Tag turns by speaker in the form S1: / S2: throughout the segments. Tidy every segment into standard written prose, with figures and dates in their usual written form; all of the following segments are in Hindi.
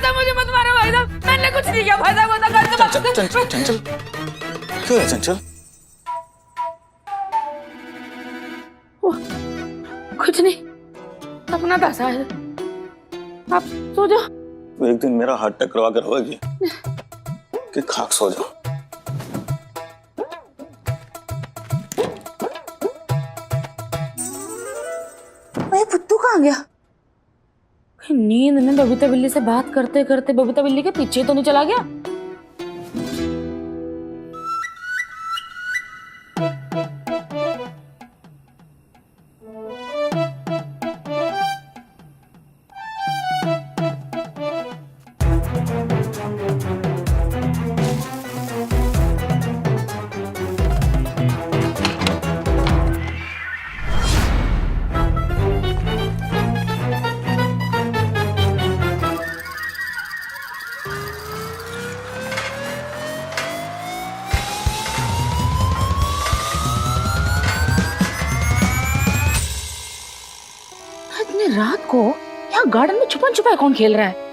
S1: साहब मुझे मत मारो भाई साहब, मैंने कुछ नहीं किया भाई साहब,
S2: चंचल क्यों है चंचल?
S1: कुछ नहीं, सपना था शायद। आप सो जाओ।
S2: तो एक दिन मेरा हाथ टकरा कर होगी कि खाक सो जाओ।
S1: भाई पुत्तू कहाँ गया? नींद में बबीता बिल्ली से बात करते करते बबीता बिल्ली के पीछे तो नहीं चला गया? इतनी रात को यहाँ गार्डन में छुपन छुपाई कौन खेल रहा है?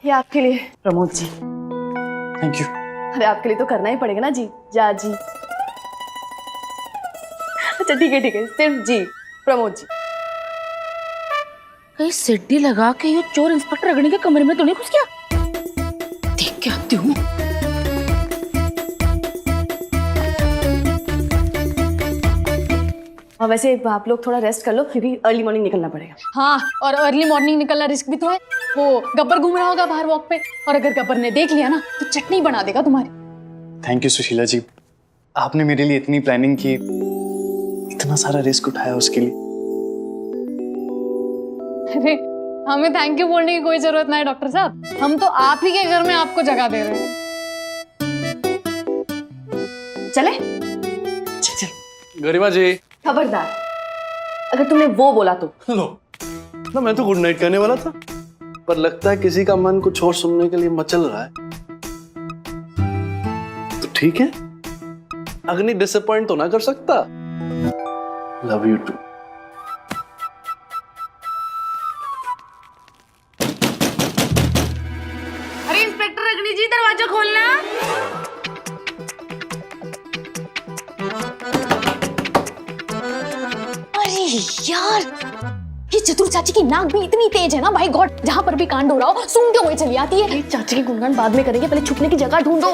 S3: ये आपके लिए।
S4: Pramod ji, thank you.
S3: अरे आपके लिए तो करना ही पड़ेगा ना जी, जा जी। अच्छा ठीक है, सिर्फ जी, प्रमोद जी।
S1: कहीं सीढ़ी लगा के ये चोर इंस्पेक्टर अग्नि के कमरे में तो नहीं घुस गया? देख के आती हूँ।
S3: और वैसे आप लोग थोड़ा रेस्ट कर लो, क्योंकि अर्ली मॉर्निंग निकलना पड़ेगा।
S5: हाँ, और अर्ली मॉर्निंग निकलना रिस्क भी तो है। वो गब्बर घूम रहा होगा बाहर वॉक पे, और अगर गब्बर ने देख लिया ना तो चटनी बना देगा तुम्हारी।
S4: थैंक यू सुशीला जी, आपने मेरे लिए इतनी प्लानिंग की, इतना सारा रिस्क उठाया उसके लिए।
S5: अरे हमें थैंक यू बोलने की कोई जरूरत नहीं डॉक्टर साहब, हम तो आप ही के घर में आपको जगह दे रहे हैं।
S3: चले?
S6: गरिमा जी,
S3: खबरदार, अगर तुमने वो बोला तो।
S6: लो ना, मैं तो गुड नाइट कहने वाला था, पर लगता है किसी का मन कुछ और सुनने के लिए मचल रहा है। तो ठीक है, अग्नि डिसअपॉइंट तो ना कर सकता। Love you too.
S1: अरे इंस्पेक्टर अग्नि जी, दरवाजा खोलना।
S5: अरे यार, ये चतुर चाची की नाक भी इतनी तेज है ना भाई गॉड, जहाँ पर भी कांड हो रहा हो सूंघते हुए चली आती है।
S3: चाची की गुणगान बाद में करेंगे, पहले छुपने की जगह ढूंढो।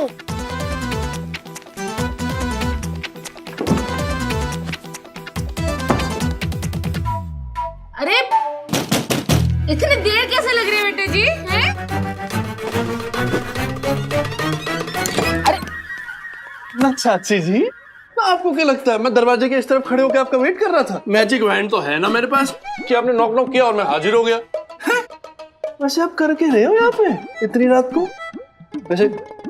S1: अरे इतनी देर कैसे लग रही है बेटे जी? हैं?
S6: ना चाची जी, आपको क्या लगता है मैं दरवाजे के इस तरफ खड़े होकर आपका वेट कर रहा था? मैजिक वैन तो है ना मेरे पास कि आपने नॉक नॉक किया और मैं हाजिर हो गया। वैसे आप कर के रहे हो यहाँ पे इतनी रात को? वैसे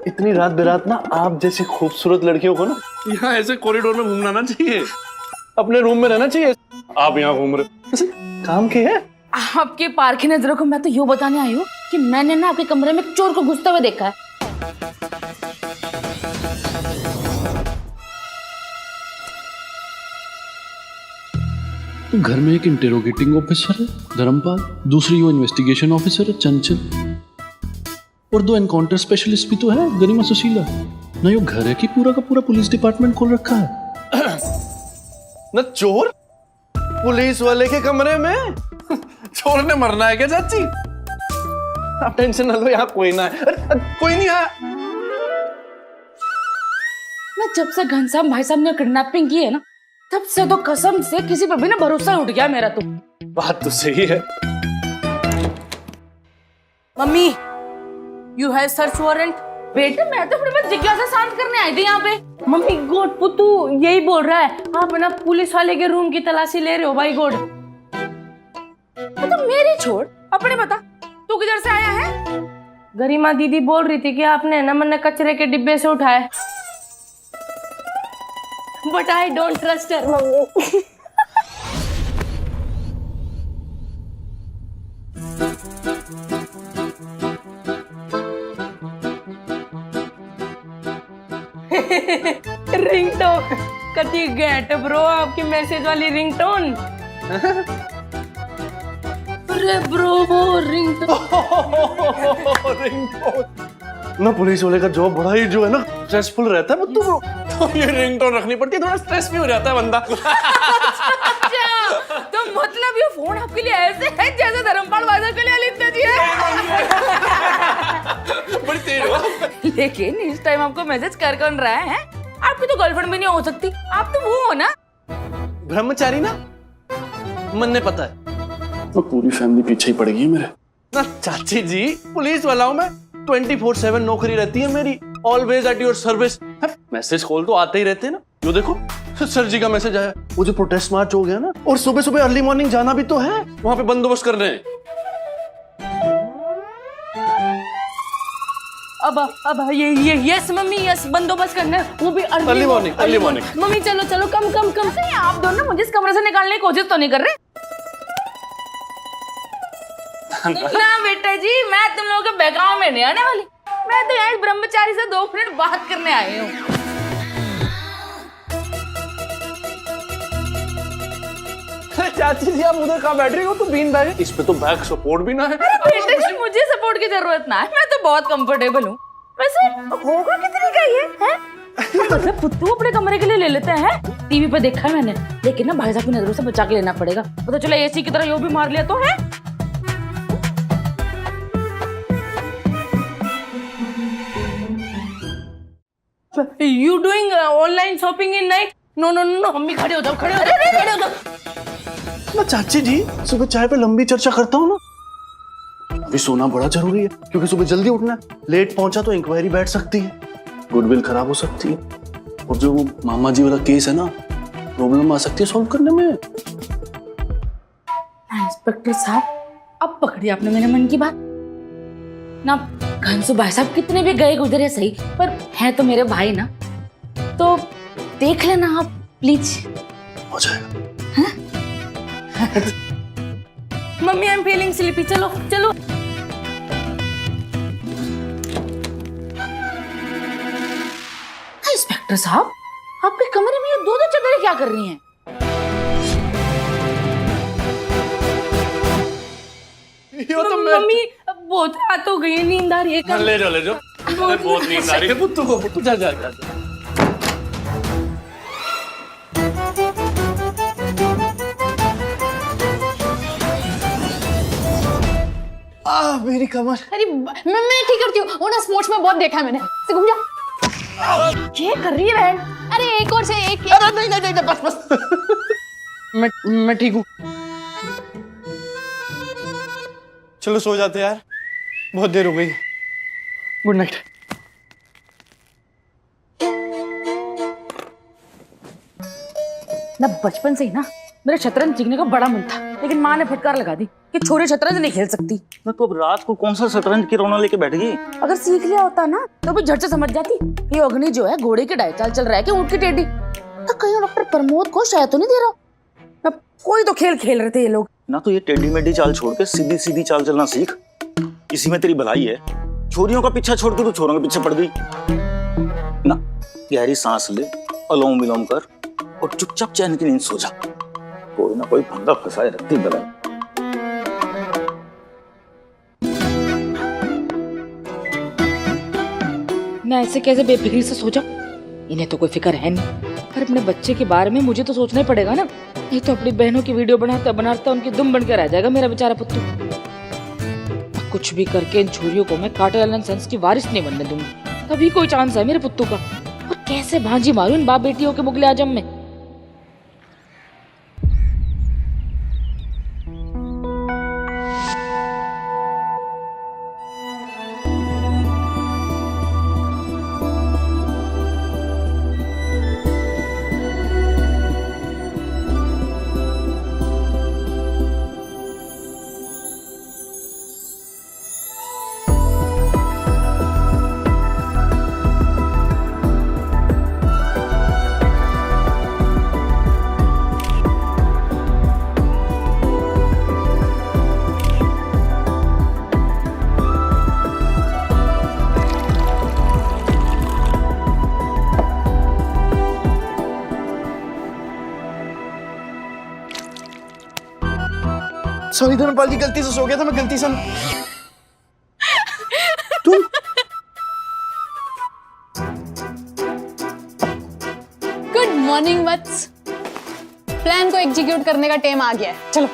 S6: इतनी रात बेरात ना आप जैसी खूबसूरत लड़कियों को ना यहाँ ऐसे कॉरिडोर में घूमना ना चाहिए, अपने रूम में रहना चाहिए। आप यहाँ घूम रहे वैसे काम के है?
S1: आपकी पारखी नजरों को मैं तो यूँ बताने आई हूँ कि मैंने ना आपके कमरे में चोर को घुसते हुए देखा है।
S7: तो घर में एक इंटेरोगेटिंग ऑफिसर है धर्मपाल, दूसरी वो इन्वेस्टिगेशन ऑफिसर है चंचल, और दो एनकाउंटर स्पेशलिस्ट भी तो है गरिमा सुशीला। ना यो घर है कि पूरा का पूरा पुलिस डिपार्टमेंट खोल रखा है।
S6: न चोर पुलिस वाले के कमरे में? चोर ने मरना है क्या चाची? आप टेंशन ना लो, यहाँ कोई ना है। कोई नहीं है
S1: ना। जब से घनश्याम भाई साहब ने किडनैपिंग की है ना, तब से तो कसम से किसी पर भी ना भरोसा उठ गया मेरा तो।
S6: बात तो सही है।
S1: Mummy, you have search warrant. बेटे मैं तो अपने बस जिज्ञासा शांत करने आई थी यहाँ पे। मम्मी गोड पुत्तू यही बोल रहा है, आप ना पुलिस वाले के रूम की तलाशी ले रहे हो भाई गोड। तो मेरी छोड़, अपने बता तू किधर किधर से आया है? गरिमा दीदी बोल रही थी कि आपने न मन कचरे के डिब्बे से उठाए, but I don't trust her mummy. Ringtone कती गेट ब्रो, आपकी मैसेज वाली रिंगटोन। अरे ब्रो वो रिंगटोन।
S6: ना पुलिस वाले का जॉब बड़ा ही जो है ना स्ट्रेसफुल रहता है बत्तू ब्रो, तो ये रिंगटोन रखनी पड़ती है, थोड़ा स्ट्रेस भी हो जाता है बंदा।
S1: अच्छा, तो मतलब ये फोन आपके लिए ऐसे है जैसे धर्मपाल वादर के लिए अलिंदा जी है।
S6: बड़ी तेज हो।
S1: लेकिन इस टाइम आपको मैसेज कर कौन रहा है? आपकी तो गर्लफ्रेंड भी नहीं हो सकती, आप तो वो हो ना
S6: ब्रह्मचारी ना, मन ने पता है।
S7: तो पूरी फैमिली पीछे ही पड़ेगी मेरे।
S6: ना चाची जी, पुलिस वाला हूँ मैं, 24/7 नौकरी रहती है मेरी, always at your service. Message call तो आते ही रहते हैं ना, जो देखो सर जी का मैसेज आया, वो जो प्रोटेस्ट मार्च हो गया ना, और सुबह सुबह अर्ली मॉर्निंग जाना भी तो है, वहां पे बंदोबस्त कर रहे हैं।
S1: अब ये यस मम्मी, यस बंदोबस्त करना है, वो भी
S6: अर्ली मॉर्निंग।
S1: मम्मी चलो चलो, कम कम कम से आप दोनों मुझे इस कमरे से निकालने की कोशिश तो नहीं कर रहे? ना बेटा जी, मैं तुम लोगों के बहकाव में नहीं आने वाली, मैं तो यहाँ ब्रह्मचारी से 2 मिनट बात करने आई हूँ।
S6: चाची जी आप उधर कहाँ बैठ रही हो, तो बीन बैग है, इस पे तो बैक सपोर्ट भी ना है।
S1: बेटे जी मुझे सपोर्ट की जरूरत ना है, मैं तो बहुत कंफर्टेबल हूँ। वैसे होगा कितने का ये है? मतलब पुत्तू अपने कमरे के लिए ले लेते हैं, टीवी पे देखा है मैंने, लेकिन ना भाई साहब की नजरों से बचा के लेना पड़ेगा, पता चला एसी की तरह यो भी मार लिया तो है। You doing online shopping in night? No no no, mummy खड़े हो जाओ, खड़े हो जाओ।
S6: ना चाची जी, सुबह चाय पे लंबी चर्चा करता हूँ ना, अभी सोना बड़ा जरूरी है, क्योंकि सुबह जल्दी उठना है, लेट पहुंचा तो इंक्वायरी बैठ सकती है, गुडविल खराब हो सकती है, और जो वो मामा जी वाला केस है ना, प्रॉब्लम आ सकती है सॉल्व करने में।
S1: इंस्पेक्टर साहब, अब पकड़ी आपने मेरे मन की बात ना। घनसू भाई साहब कितने भी गए गुजरे सही, पर है तो मेरे भाई ना, तो देख लेना आप प्लीज।
S6: हो जाएगा।
S1: Mummy I am feeling sleepy, चलो चलो। इंस्पेक्टर साहब, आपके कमरे में ये 2 चादरें क्या कर रही हैं? मम्मी बहुत रात हो गई है, नींद आ रही है।
S6: ले जाओ। अरे बहुत नींद आ रही है पुत्तू को, पुत्तू जा। मेरी कमर।
S5: अरे मैं ठीक करती हूँ, वो ना स्पोर्ट्स में बहुत देखा है मैंने। से घूम जा।
S1: क्या कर रही है बहन?
S5: अरे एक और से एक।
S6: अरे नहीं बस। मैं ठीक हूँ। चलो सो जाते यार, बहुत देर हो गई। Good night.
S1: ना बचपन से ही ना मेरा शतरंज सीखने का बड़ा मन था, लेकिन माँ ने फटकार लगा दी कि छोरी शतरंज नहीं खेल सकती।
S2: मैं तो अब रात को कौन सा शतरंज की रोना लेके बैठ गई।
S1: अगर सीख लिया होता ना तो भी झट से समझ जाती कि अग्नि जो है घोड़े की डाय चाल चल रहा है कि ऊँट की टेढ़ी। तो कहीं डॉक्टर प्रमोद को शायद तो नहीं दे रहा। अब कोई तो खेल खेल रहे थे ये लोग।
S2: ना तो ये टेढ़ी मेढ़ी चाल छोड़ के सीधी सीधी चाल चलना सीख, इसी में तेरी भलाई है। छोरियों का पीछा छोड़ के तू छोरों के पीछे पड़ गई ना। गहरी सांस ले, अनुलोम विलोम कर और चुपचाप चैन की नींद सो जा। कोई ना कोई फंदा फंसाए रखती बला।
S1: मैं ऐसे कैसे बेफिक्री से सो जाऊं? इन्हें तो कोई फिक्र है नहीं, पर अपने बच्चे के बारे में मुझे तो सोचना ही पड़ेगा ना। नहीं तो अपनी बहनों की वीडियो बनाता बनाता उनकी दुम बन के रह जाएगा मेरा बेचारा पुत्तू। कुछ भी करके इन छोरियों को मैं कार्टेल एंड सन्स की वारिस नहीं बनने दूंगी, तभी कोई चांस है मेरे पुत्तू का। और कैसे भांजी मारूं इन बाप बेटियों के मुगले आजम में।
S4: सॉरी धर्मपाल जी, गलती से सो गया था मैं, गलती से। तुम
S5: गुड मॉर्निंग वत्स, प्लान को एग्जीक्यूट करने का टाइम आ गया है, चलो।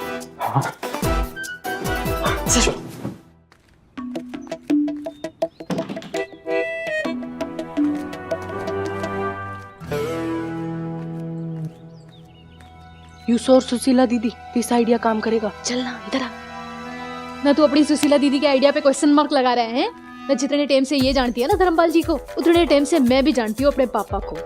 S3: यूसो और सुशीला दीदी, दिस आइडिया काम करेगा।
S5: चलना इधर आ ना, तू अपनी सुशीला दीदी के आइडिया पे क्वेश्चन मार्क लगा रहे हैं ना। जितने टाइम से ये जानती है ना धर्मपाल जी को, उतने टाइम से मैं भी जानती हूँ अपने पापा को।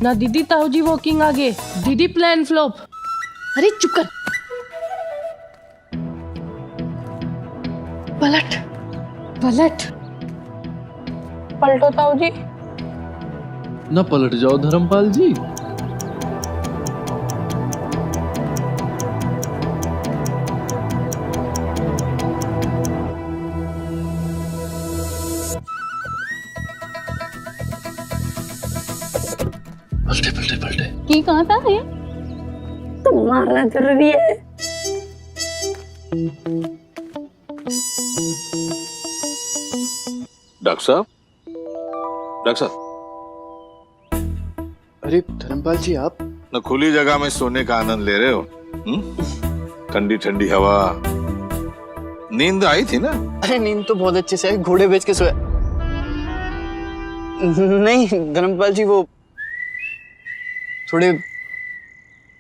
S3: ना दीदी, ताऊ जी वॉकिंग आगे, दीदी प्लान फ्लॉप।
S5: अरे चुप कर,
S3: पलट
S5: पलट पलटो ताऊ जी।
S7: ना पलट जाओ धर्मपाल जी। पलटे पलटे पलटे।
S5: की कहाँ था ये?
S3: तो मारना जरूरी है।
S8: डॉक्टर साहब, डॉक्टर साहब,
S4: अरे धर्मपाल जी, आप
S8: न खुली जगह में सोने का आनंद ले रहे हो? ठंडी ठंडी हवा, नींद आई थी ना?
S4: अरे नींद तो बहुत अच्छे से आई, घोड़े बेच के सोया। नहीं धर्मपाल जी, वो थोड़े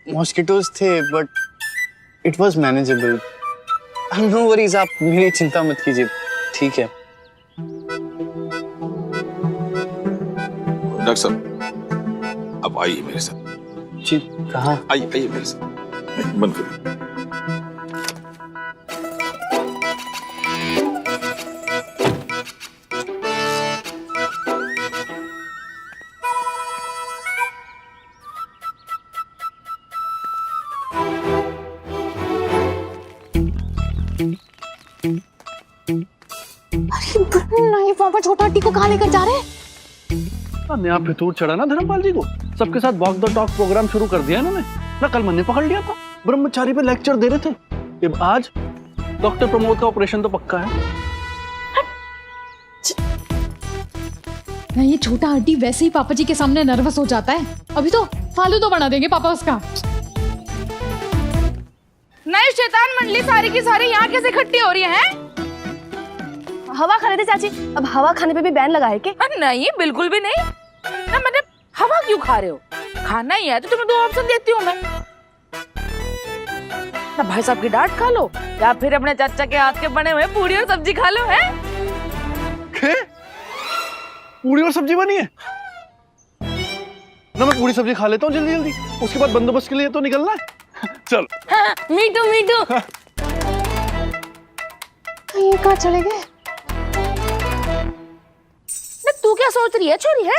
S4: मॉस्किटोज थे, but it was manageable. No worries, आप मेरी चिंता मत कीजिए, ठीक है।
S8: डॉक्टर साहब, अब आइए मेरे साथ।
S4: जी कहाँ?
S8: आइए आइए मेरे साथ, बंद करिए।
S5: नहीं पापा, छोटा हट्टी को कहाँ लेकर जा रहे हैं?
S7: नया फितूर चढ़ा ना धर्मपाल जी को, सबके साथ वॉक द टॉक प्रोग्राम शुरू कर दिया इन्होंने ना। कल मैंने पकड़ लिया था, ब्रह्मचारी पे लेक्चर दे रहे थे। अब आज डॉक्टर प्रमोद का ऑपरेशन तो पक्का है।
S5: ना ये छोटा हड्डी वैसे ही पापा जी के सामने नर्वस हो जाता है, अभी तो फालू तो बना देंगे पापा उसका।
S1: नहीं, शैतान मंडली सारी की सारी यहाँ कैसे इकट्ठी हो रही है?
S3: हवा खा रहे थे चाची, अब हवा खाने पे भी बैन लगा है क्या?
S1: नहीं, बिल्कुल भी नहीं। ना मतलब हवा क्यों खा रहे हो? खाना ही है तो तुम्हें 2 ऑप्शन देती हूँ मैं। ना भाई साहब की डांट खा लो, या फिर अपने चाचा के हाथ के बने हुए पूरी और सब्जी खा लो। है
S6: पूरी और सब्जी बनी है ना? मैं पूरी सब्जी खा लेता हूँ जल्दी जल्दी, उसके बाद बंदोबस्त के लिए तो निकलना है। चल।
S5: हाँ, मीठू मीठू। ये कहाँ चले गए?
S1: तू क्या सोच रही है छोरी? है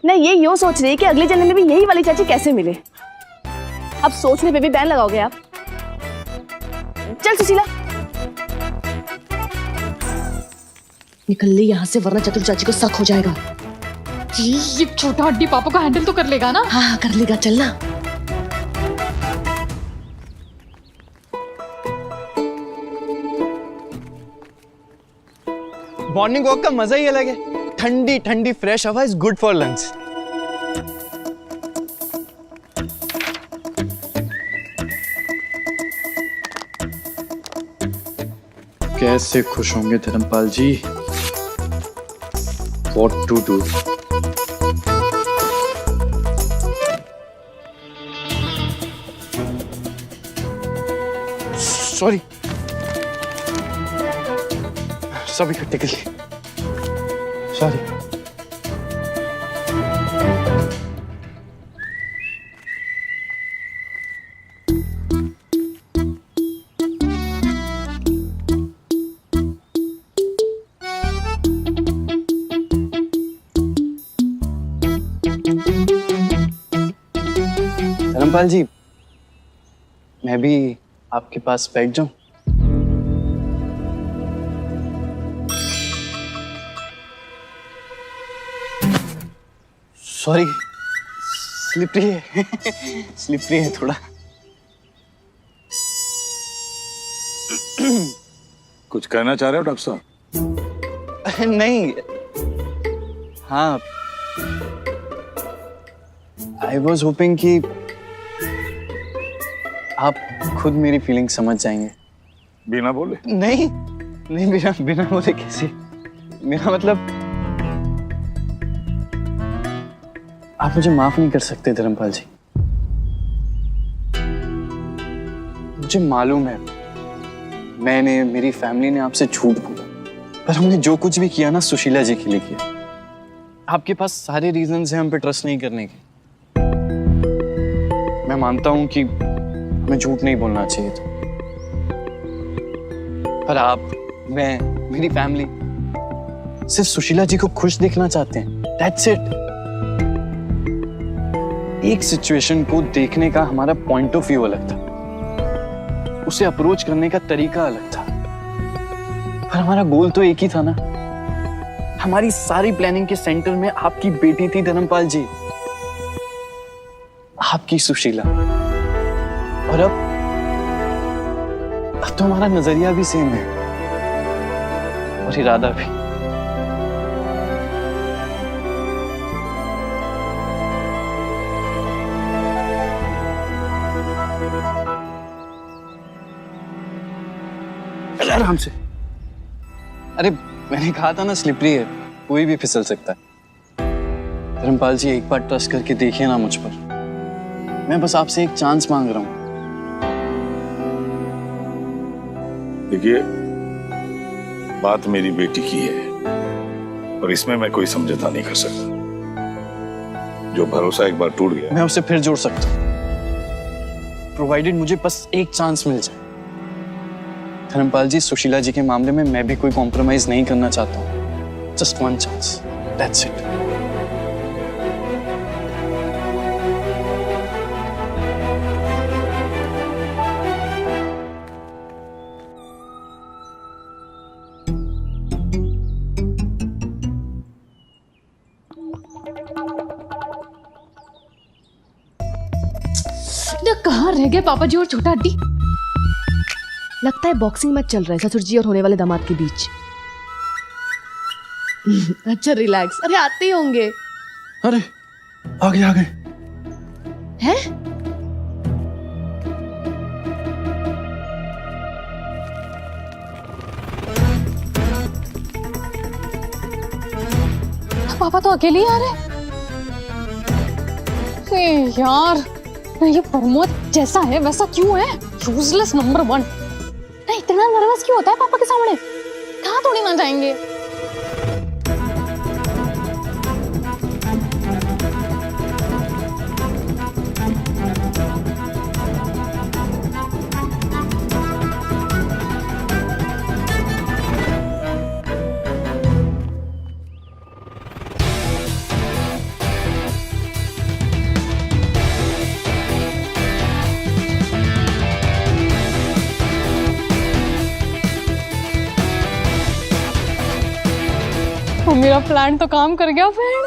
S3: नहीं, ये यूं सोच रही है कि अगले जन्म में भी यही वाली चाची कैसे मिले। अब सोचने पे भी बैन लगाओगे आप? चल सुशीला,
S5: निकल ले यहाँ से, वरना चतुर चाची को शक हो जाएगा। जी, ये छोटा हड्डी पापा को हैंडल तो कर लेगा ना? हाँ कर लेगा, चलना।
S4: मॉर्निंग वॉक का मजा ही अलग है। ठंडी ठंडी फ्रेश हवा इज गुड फॉर लंग्स। कैसे खुश होंगे धर्मपाल जी। What to do? सॉरी, सब इकट्ठे के लिए सॉरी। धर्मपाल जी, मैं भी आपके पास बैठ जाऊं? सॉरी, स्लिपरी है स्लिपरी है थोड़ा।
S8: कुछ कहना चाह रहे हो डॉक्टर साहब?
S4: नहीं, हाँ, आई वॉज होपिंग कि आप खुद मेरी फीलिंग समझ जाएंगे।
S8: बिना बोले?
S4: नहीं नहीं, बिना बिना बोले कैसे? मेरा मतलब, आप मुझे माफ नहीं कर सकते धर्मपाल जी। मुझे मालूम है मैंने, मेरी फैमिली ने आपसे झूठ बोला, पर हमने जो कुछ भी किया ना सुशीला जी के लिए किया। आपके पास सारे रीजंस हैं हम पे ट्रस्ट नहीं करने के। मैं मानता हूं कि हमें झूठ नहीं बोलना चाहिए था, पर आप, मैं, मेरी फैमिली सिर्फ सुशीला जी को खुश देखना चाहते हैं। That's it। एक सिचुएशन को देखने का हमारा पॉइंट ऑफ व्यू अलग था, उसे अप्रोच करने का तरीका अलग था, पर हमारा गोल तो एक ही था ना। हमारी सारी प्लानिंग के सेंटर में आपकी बेटी थी धर्मपाल जी, आपकी सुशीला। और अब तो हमारा नजरिया भी सेम है और इरादा भी। आराम से। अरे मैंने कहा था ना स्लिपरी है, कोई भी फिसल सकता है। धर्मपाल जी एक बार ट्रस्ट करके देखिए ना मुझ पर। मैं बस आपसे एक चांस मांग रहा हूं।
S8: देखिए, बात मेरी बेटी की है और इसमें मैं कोई समझौता नहीं कर सकता। जो भरोसा एक बार टूट गया,
S4: मैं उसे फिर जोड़ सकता हूं, प्रोवाइडेड मुझे बस एक चांस मिल जाए। धर्मपाल जी, सुशीला जी के मामले में मैं भी कोई कॉम्प्रोमाइज नहीं करना चाहता हूं। Just one chance, that's it.
S5: कहाँ रह गए पापा जी और छोटा हड्डी?
S3: लगता है बॉक्सिंग मैच चल रहा है ससुर जी और होने वाले दामाद के बीच। अच्छा रिलैक्स, अरे आते ही होंगे।
S6: अरे आगे आगे।
S3: हैं?
S5: पापा तो अकेले ही आ रहे हैं। यार, ये प्रमोद जैसा है वैसा क्यों है? Useless number 1। नहीं, इतना नर्वस क्यों होता है पापा के सामने? कहाँ थोड़ी ना जाएंगे। तो मेरा प्लान तो काम कर गया फ्रेंड।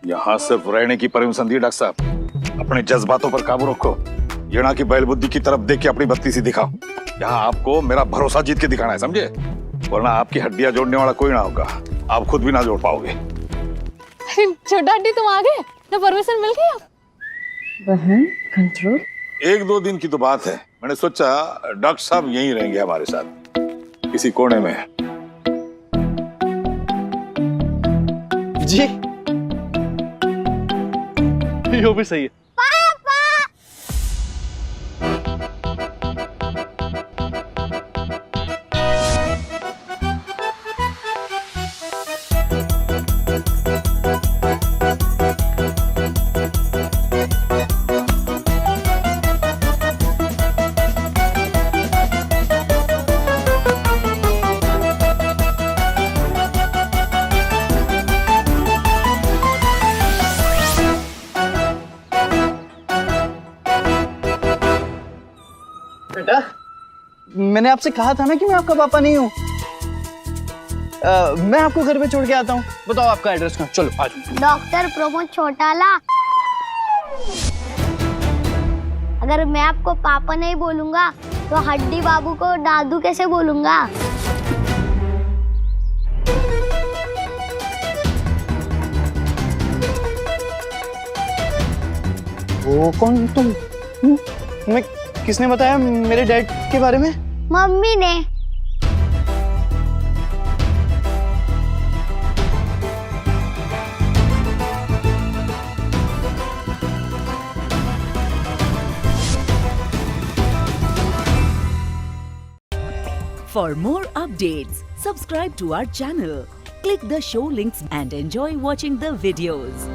S8: यहाँ सिर्फ रहने की परमिशन दी डॉक्टर साहब। अपने जज्बातों पर काबू रखो। ये ना कि बैल बुद्धि की तरफ देख के अपनी बत्ती सी दिखाओ। यहाँ आपको मेरा भरोसा जीत के दिखाना है, समझे? वरना आपकी हड्डियां जोड़ने वाला कोई ना होगा, आप खुद भी ना जोड़ पाओगे।
S5: छोटा हड्डी, तुम आ गए? तो परमिशन मिल गई?
S3: बहन कंट्रोल।
S8: 1-2 दिन की तो बात है। मैंने सोचा डॉक्टर साहब यहीं रहेंगे हमारे साथ, किसी कोने में।
S4: जी, ये भी सही है। बेटा, मैंने आपसे कहा था ना कि मैं आपका पापा नहीं हूँ। मैं आपको घर पे छोड़ के आता हूँ। बताओ आपका एड्रेस कहाँ? चलो आ जाओ।
S9: डॉक्टर प्रमोद चौटाला, अगर मैं आपको पापा नहीं बोलूंगा तो हड्डी बाबू को दादू कैसे बोलूंगा?
S4: वो कौन तुम? मैं किसने बताया मेरे डैड के बारे में?
S9: मम्मी ने।
S10: For more updates, subscribe to our channel, click the show links and enjoy watching the videos.